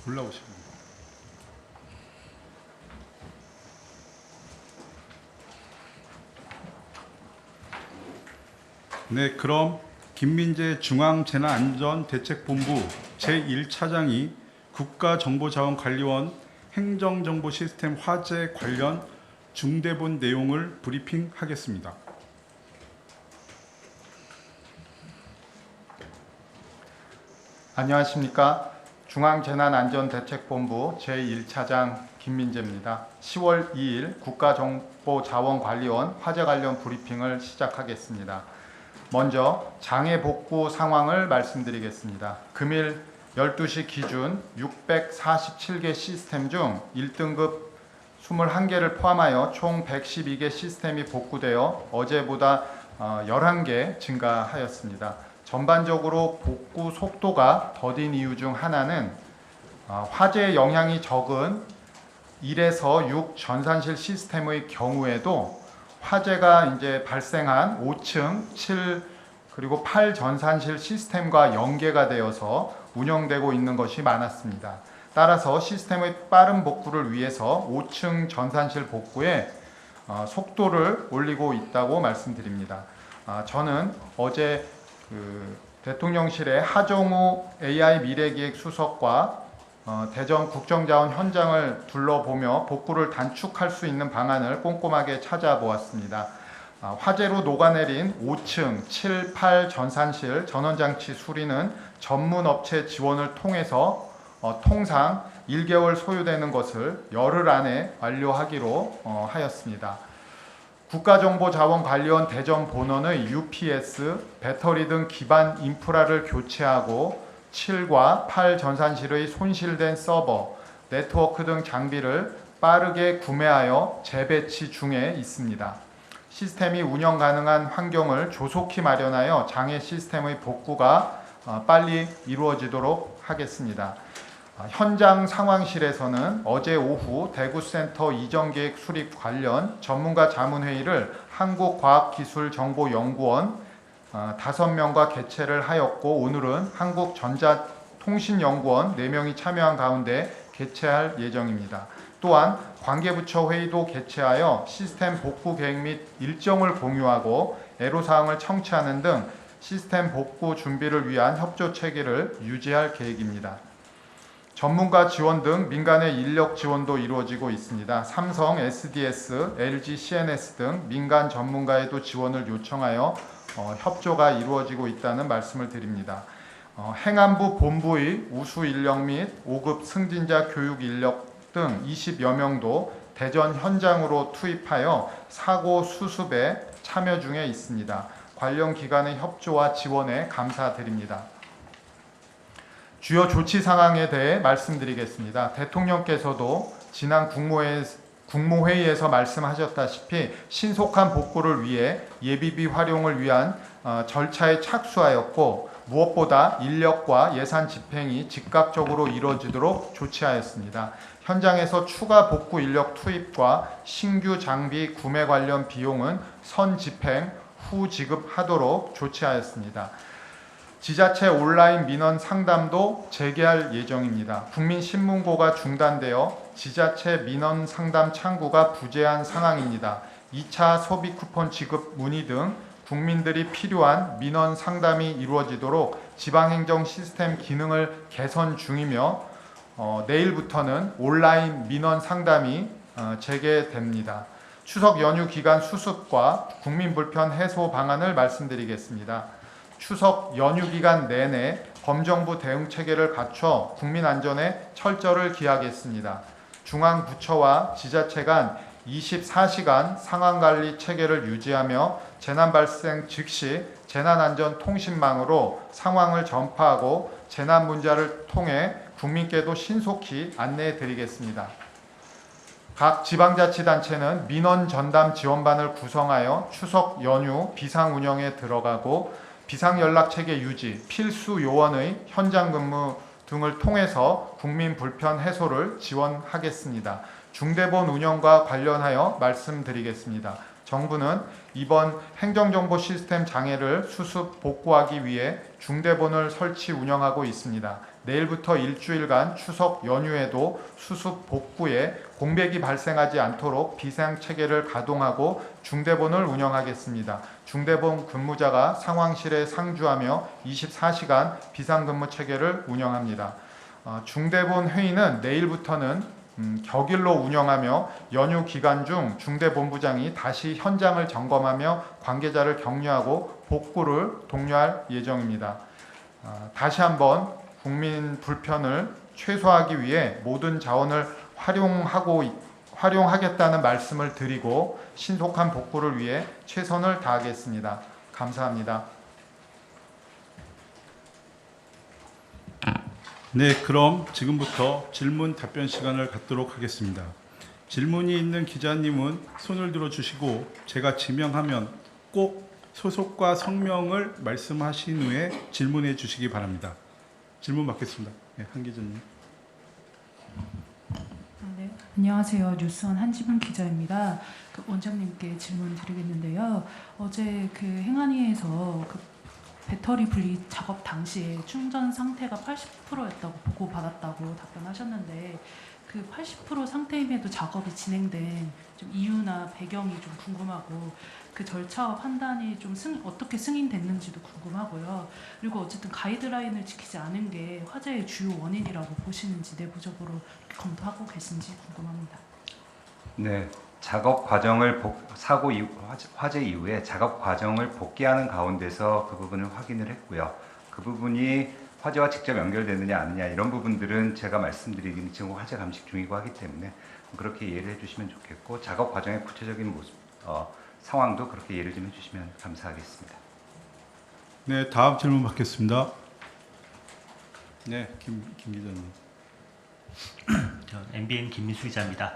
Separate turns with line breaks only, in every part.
올라오시면. 네, 그럼 김민재 중앙재난안전대책본부 제1차장이 국가정보자원관리원 행정정보시스템 화재 관련 중대본 내용을 브리핑하겠습니다.
안녕하십니까. 중앙재난안전대책본부 제1차장 김민재입니다. 10월 2일 국가정보자원관리원 화재 관련 브리핑을 시작하겠습니다. 먼저 장애 복구 상황을 말씀드리겠습니다. 금일 12시 기준 647개 시스템 중 1등급 21개를 포함하여 총 112개 시스템이 복구되어 어제보다 11개 증가하였습니다. 전반적으로 복구 속도가 더딘 이유 중 하나는 화재 영향이 적은 1에서 6 전산실 시스템의 경우에도 화재가 이제 발생한 5층, 7 그리고 8 전산실 시스템과 연계가 되어서 운영되고 있는 것이 많았습니다. 따라서 시스템의 빠른 복구를 위해서 5층 전산실 복구에 속도를 올리고 있다고 말씀드립니다. 저는 어제 대통령실의 하정우 AI 미래기획 수석과 대전 국정자원 현장을 둘러보며 복구를 단축할 수 있는 방안을 꼼꼼하게 찾아보았습니다. 화재로 녹아내린 5층, 7, 8 전산실 전원장치 수리는 전문업체 지원을 통해서 통상 1개월 소요되는 것을 열흘 안에 완료하기로 하였습니다. 국가정보자원관리원 대전 본원의 UPS, 배터리 등 기반 인프라를 교체하고 7과 8 전산실의 손실된 서버, 네트워크 등 장비를 빠르게 구매하여 재배치 중에 있습니다. 시스템이 운영 가능한 환경을 조속히 마련하여 장애 시스템의 복구가 빨리 이루어지도록 하겠습니다. 현장 상황실에서는 어제 오후 대구센터 이전계획 수립 관련 전문가 자문회의를 한국과학기술정보연구원 5명과 개최를 하였고, 오늘은 한국전자통신연구원 4명이 참여한 가운데 개최할 예정입니다. 또한 관계부처 회의도 개최하여 시스템 복구 계획 및 일정을 공유하고 애로사항을 청취하는 등 시스템 복구 준비를 위한 협조 체계를 유지할 계획입니다. 전문가 지원 등 민간의 인력 지원도 이루어지고 있습니다. 삼성, SDS, LG, CNS 등 민간 전문가에도 지원을 요청하여 협조가 이루어지고 있다는 말씀을 드립니다. 행안부 본부의 우수 인력 및 5급 승진자 교육 인력 등 20여 명도 대전 현장으로 투입하여 사고 수습에 참여 중에 있습니다. 관련 기관의 협조와 지원에 감사드립니다. 주요 조치 상황에 대해 말씀드리겠습니다. 대통령께서도 지난 국무회의에서 말씀하셨다시피 신속한 복구를 위해 예비비 활용을 위한 절차에 착수하였고, 무엇보다 인력과 예산 집행이 즉각적으로 이루어지도록 조치하였습니다. 현장에서 추가 복구 인력 투입과 신규 장비 구매 관련 비용은 선 집행 후 지급하도록 조치하였습니다. 지자체 온라인 민원 상담도 재개할 예정입니다. 국민신문고가 중단되어 지자체 민원 상담 창구가 부재한 상황입니다. 2차 소비 쿠폰 지급 문의 등 국민들이 필요한 민원 상담이 이루어지도록 지방행정 시스템 기능을 개선 중이며, 내일부터는 온라인 민원 상담이 재개됩니다. 추석 연휴 기간 수습과 국민 불편 해소 방안을 말씀드리겠습니다. 추석 연휴 기간 내내 범정부 대응 체계를 갖춰 국민 안전에 철저를 기하겠습니다. 중앙부처와 지자체 간 24시간 상황관리 체계를 유지하며 재난 발생 즉시 재난안전통신망으로 상황을 전파하고 재난 문자를 통해 국민께도 신속히 안내해 드리겠습니다. 각 지방자치단체는 민원 전담 지원반을 구성하여 추석 연휴 비상 운영에 들어가고, 비상연락체계 유지, 필수 요원의 현장 근무 등을 통해서 국민 불편 해소를 지원하겠습니다. 중대본 운영과 관련하여 말씀드리겠습니다. 정부는 이번 행정정보 시스템 장애를 수습 복구하기 위해 중대본을 설치 운영하고 있습니다. 내일부터 일주일간 추석 연휴에도 수습 복구에 공백이 발생하지 않도록 비상체계를 가동하고 중대본을 운영하겠습니다. 중대본 근무자가 상황실에 상주하며 24시간 비상근무 체계를 운영합니다. 중대본 회의는 내일부터는 격일로 운영하며 연휴 기간 중 중대본부장이 다시 현장을 점검하며 관계자를 격려하고 복구를 독려할 예정입니다. 다시 한번 국민 불편을 최소화하기 위해 모든 자원을 활용하겠다는 말씀을 드리고 신속한 복구를 위해 최선을 다하겠습니다. 감사합니다.
네, 그럼 지금부터 질문 답변 시간을 갖도록 하겠습니다. 질문이 있는 기자님은 손을 들어주시고 제가 지명하면 꼭 소속과 성명을 말씀하신 후에 질문해 주시기 바랍니다. 질문 받겠습니다. 네, 한 기자님.
네, 안녕하세요. 뉴스원 한지분 기자입니다. 원장님께 질문 드리겠는데요. 어제 행안위에서 배터리 분리 작업 당시에 충전 상태가 80%였다고 보고받았다고 답변하셨는데 그 80% 상태임에도 작업이 진행된 좀 이유나 배경이 좀 궁금하고 그 절차와 판단이 좀 어떻게 승인됐는지도 궁금하고요. 그리고 어쨌든 가이드라인을 지키지 않은 게 화재의 주요 원인이라고 보시는지 내부적으로 검토하고 계신지 궁금합니다.
네, 작업 과정을 화재 이후에 작업 과정을 복귀하는 가운데서 그 부분을 확인을 했고요. 그 부분이 화재와 직접 연결되느냐 아니냐 이런 부분들은 제가 말씀드리기는 지금 화재 감식 중이고 하기 때문에 그렇게 이해를 해주시면 좋겠고 작업 과정의 구체적인 모습 상황도 그렇게 이해를 좀 해주시면 감사하겠습니다.
네, 다음 질문 받겠습니다. 네, 김 기자님.
저 MBN 김민수 기자입니다.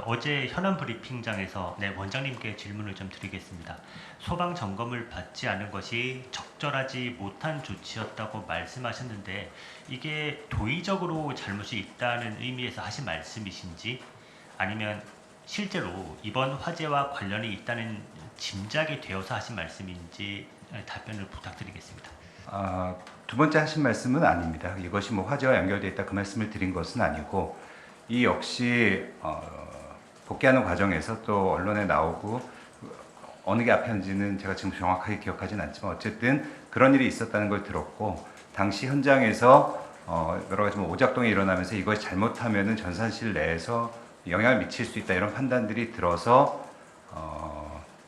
어제 현안 브리핑장에서 원장님께 질문을 좀 드리겠습니다. 소방 점검을 받지 않은 것이 적절하지 못한 조치였다고 말씀하셨는데 이게 도의적으로 잘못이 있다는 의미에서 하신 말씀이신지 아니면 실제로 이번 화재와 관련이 있다는 짐작이 되어서 하신 말씀인지 답변을 부탁드리겠습니다.
두 번째 하신 말씀은 아닙니다. 이것이 화재와 연결되어 있다 그 말씀을 드린 것은 아니고 이 역시 복귀하는 과정에서 또 언론에 나오고 어느 게 앞이었는지는 제가 지금 정확하게 기억하지는 않지만 어쨌든 그런 일이 있었다는 걸 들었고 당시 현장에서 여러 가지 오작동이 일어나면서 이것이 잘못하면은 전산실 내에서 영향을 미칠 수 있다 이런 판단들이 들어서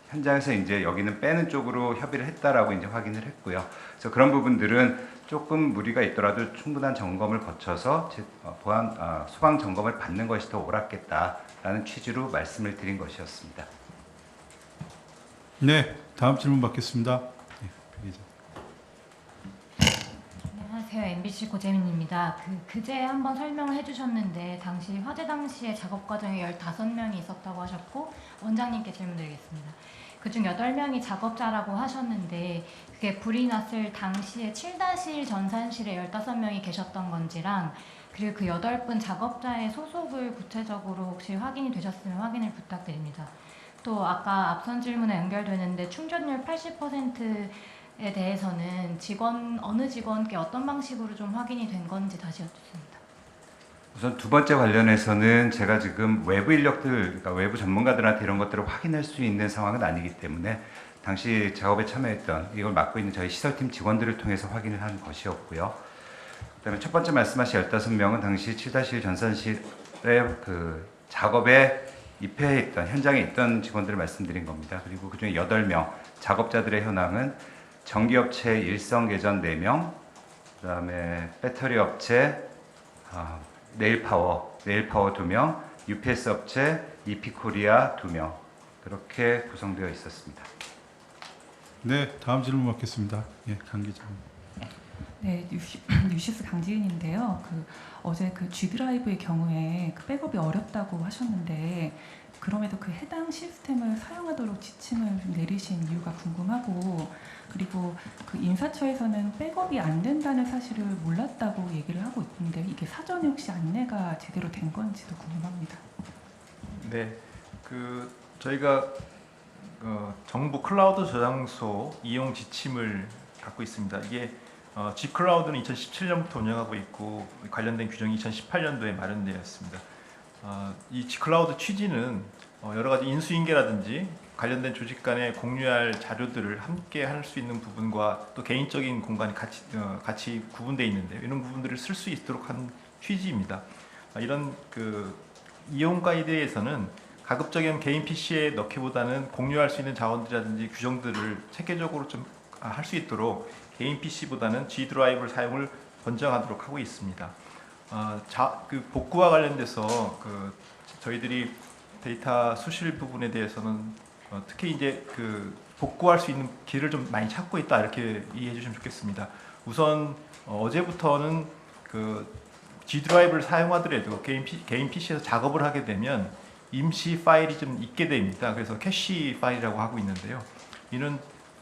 현장에서 이제 여기는 빼는 쪽으로 협의를 했다라고 이제 확인을 했고요. 그래서 그런 부분들은 조금 무리가 있더라도 충분한 점검을 거쳐서 소방 점검을 받는 것이 더 옳았겠다라는 취지로 말씀을 드린 것이었습니다.
네, 다음 질문 받겠습니다. 네, 배 기자.
안녕하세요. MBC 고재민입니다. 그제 한번 설명을 해주셨는데 당시 화재 당시에 작업 과정에 15명이 있었다고 하셨고 원장님께 질문드리겠습니다. 그중 8명이 작업자라고 하셨는데 그게 불이 났을 당시에 7-1 전산실에 15명이 계셨던 건지랑 그리고 그 8분 작업자의 소속을 구체적으로 혹시 확인이 되셨으면 확인을 부탁드립니다. 또 아까 앞선 질문에 연결되는데 충전율 80%에 대해서는 어느 직원께 어떤 방식으로 좀 확인이 된 건지 다시 여쭙습니다.
우선 두 번째 관련해서는 제가 지금 외부 인력들, 그러니까 외부 전문가들한테 이런 것들을 확인할 수 있는 상황은 아니기 때문에 당시 작업에 참여했던 이걸 맡고 있는 저희 시설팀 직원들을 통해서 확인을 한 것이었고요. 그다음에 첫 번째 말씀하신 15명은 당시 7-1 전산실의 그 작업에 입회해 있던 현장에 있던 직원들을 말씀드린 겁니다. 그리고 그중에 8명 작업자들의 현황은 전기업체 일성개전 4명, 그다음에 배터리 업체 네일파워 2명, UPS 업체 이피코리아 2명 그렇게 구성되어 있었습니다.
네, 다음 질문 받겠습니다. 예, 강 기자님.
네, 뉴시스 강지은인데요. 어제 G 드라이브의 경우에 백업이 어렵다고 하셨는데 그럼에도 해당 시스템을 사용하도록 지침을 좀 내리신 이유가 궁금하고 그리고 인사처에서는 백업이 안 된다는 사실을 몰랐다고 얘기를 하고 있는데 이게 사전에 혹시 안내가 제대로 된 건지도 궁금합니다.
네, 저희가 정부 클라우드 저장소 이용 지침을 갖고 있습니다. 이게 G클라우드는 2017년부터 운영하고 있고 관련된 규정이 2018년도에 마련되었습니다. 이 G클라우드 취지는 여러 가지 인수인계라든지 관련된 조직 간에 공유할 자료들을 함께 할 수 있는 부분과 또 개인적인 공간이 같이 구분되어 있는데 이런 부분들을 쓸 수 있도록 한 취지입니다. 이런 그 이용 가이드에서는 가급적이면 개인 PC에 넣기보다는 공유할 수 있는 자원들이라든지 규정들을 체계적으로 좀 할 수 있도록 개인 PC보다는 G 드라이브 사용을 권장하도록 하고 있습니다. 그 복구와 관련돼서 저희들이 데이터 수실 부분에 대해서는 특히 이제 그 복구할 수 있는 길을 좀 많이 찾고 있다 이렇게 이해해 주시면 좋겠습니다. 우선 어제부터는 그 G 드라이브를 사용하더라도 개인 PC에서 작업을 하게 되면 임시 파일이 좀 있게 됩니다. 그래서 캐시 파일이라고 하고 있는데요. 이는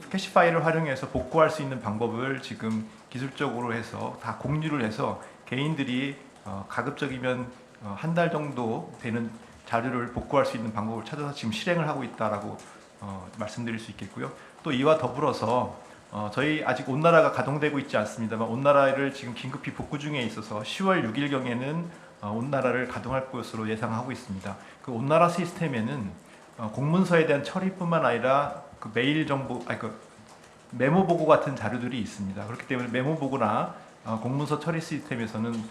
캐시 파일을 활용해서 복구할 수 있는 방법을 지금 기술적으로 해서 다 공유를 해서 개인들이 가급적이면 한 달 정도 되는 자료를 복구할 수 있는 방법을 찾아서 지금 실행을 하고 있다라고 말씀드릴 수 있겠고요. 또 이와 더불어서 저희 아직 온나라가 가동되고 있지 않습니다만 온나라를 지금 긴급히 복구 중에 있어서 10월 6일경에는 온나라를 가동할 것으로 예상하고 있습니다. 그 온나라 시스템에는 공문서에 대한 처리뿐만 아니라 그 메일 정보, 메모 보고 같은 자료들이 있습니다. 그렇기 때문에 메모 보고나 공문서 처리 시스템에서는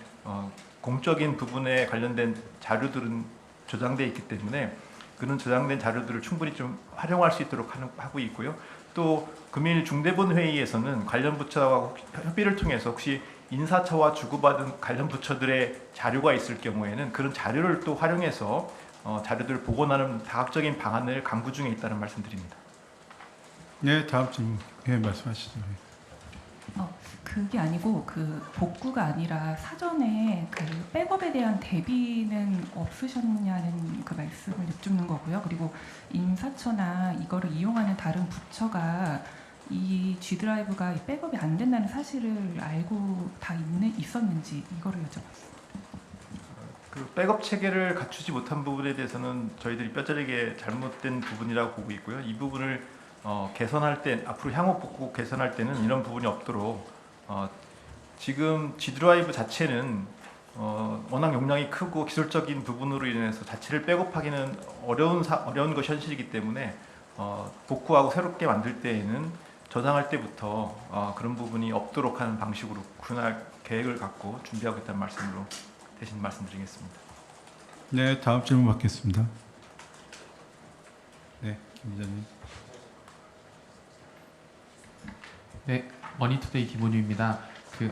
공적인 부분에 관련된 자료들은 저장되어 있기 때문에 그런 저장된 자료들을 충분히 좀 활용할 수 있도록 하고 있고요. 또 금일 중대본 회의에서는 관련 부처와 협의를 통해서 혹시 인사처와 주고받은 관련 부처들의 자료가 있을 경우에는 그런 자료를 또 활용해서 자료들을 복원하는 다각적인 방안을 강구 중에 있다는 말씀드립니다.
네, 다음 질문. 네, 말씀하시죠.
그게 아니고 그 복구가 아니라 사전에 그 백업에 대한 대비는 없으셨냐는 그 말씀을 여쭙는 거고요. 그리고 인사처나 이거를 이용하는 다른 부처가 이 G 드라이브가 백업이 안 된다는 사실을 알고 다 있었는지 이거를 여쭤봤어요.
그 백업 체계를 갖추지 못한 부분에 대해서는 저희들이 뼈저리게 잘못된 부분이라고 보고 있고요. 이 부분을 개선할 때 앞으로 향후 복구 개선할 때는 이런 부분이 없도록 지금 G 드라이브 자체는 워낙 용량이 크고 기술적인 부분으로 인해서 자체를 백업하기는 어려운 것이 현실이기 때문에 복구하고 새롭게 만들 때에는 저장할 때부터 그런 부분이 없도록 하는 방식으로 그날 계획을 갖고 준비하겠다는 말씀으로 대신 말씀드리겠습니다.
네, 다음 질문 받겠습니다. 네, 김 기자님.
네, 머니투데이 김은유입니다.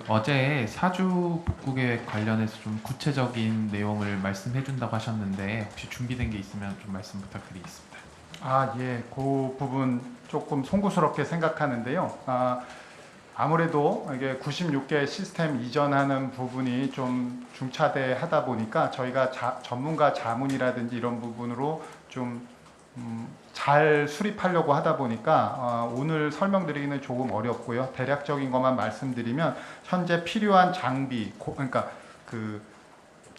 어제 사주 복구 계획 관련해서 좀 구체적인 내용을 말씀해 준다고 하셨는데 혹시 준비된 게 있으면 좀 말씀 부탁드리겠습니다.
예, 그 부분 조금 송구스럽게 생각하는데요. 아무래도 이게 96개 시스템 이전하는 부분이 좀 중차대하다 보니까 저희가 전문가 자문이라든지 이런 부분으로 좀 잘 수립하려고 하다 보니까 오늘 설명드리기는 조금 어렵고요. 대략적인 것만 말씀드리면 현재 필요한 장비, 그러니까 그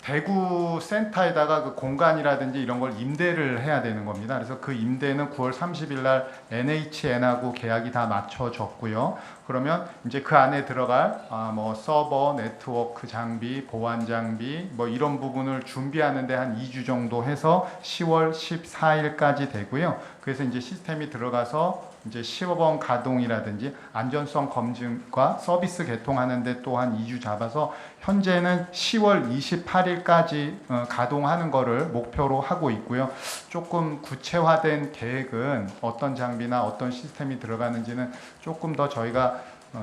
대구 센터에다가 그 공간이라든지 이런 걸 임대를 해야 되는 겁니다. 그래서 그 임대는 9월 30일 날 NHN하고 계약이 다 맞춰졌고요. 그러면 이제 그 안에 들어갈 뭐 서버, 네트워크 장비, 보안 장비 뭐 이런 부분을 준비하는데 한 2주 정도 해서 10월 14일까지 되고요. 그래서 이제 시스템이 들어가서 이제 시범 가동이라든지 안전성 검증과 서비스 개통하는데 또한 2주 잡아서 현재는 10월 28일까지 가동하는 거를 목표로 하고 있고요. 조금 구체화된 계획은 어떤 장비나 어떤 시스템이 들어가는지는 조금 더 저희가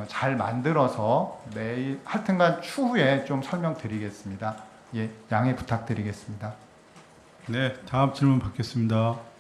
잘 만들어서 내일 하여튼간 추후에 좀 설명드리겠습니다. 예, 양해 부탁드리겠습니다.
네, 다음 질문 받겠습니다.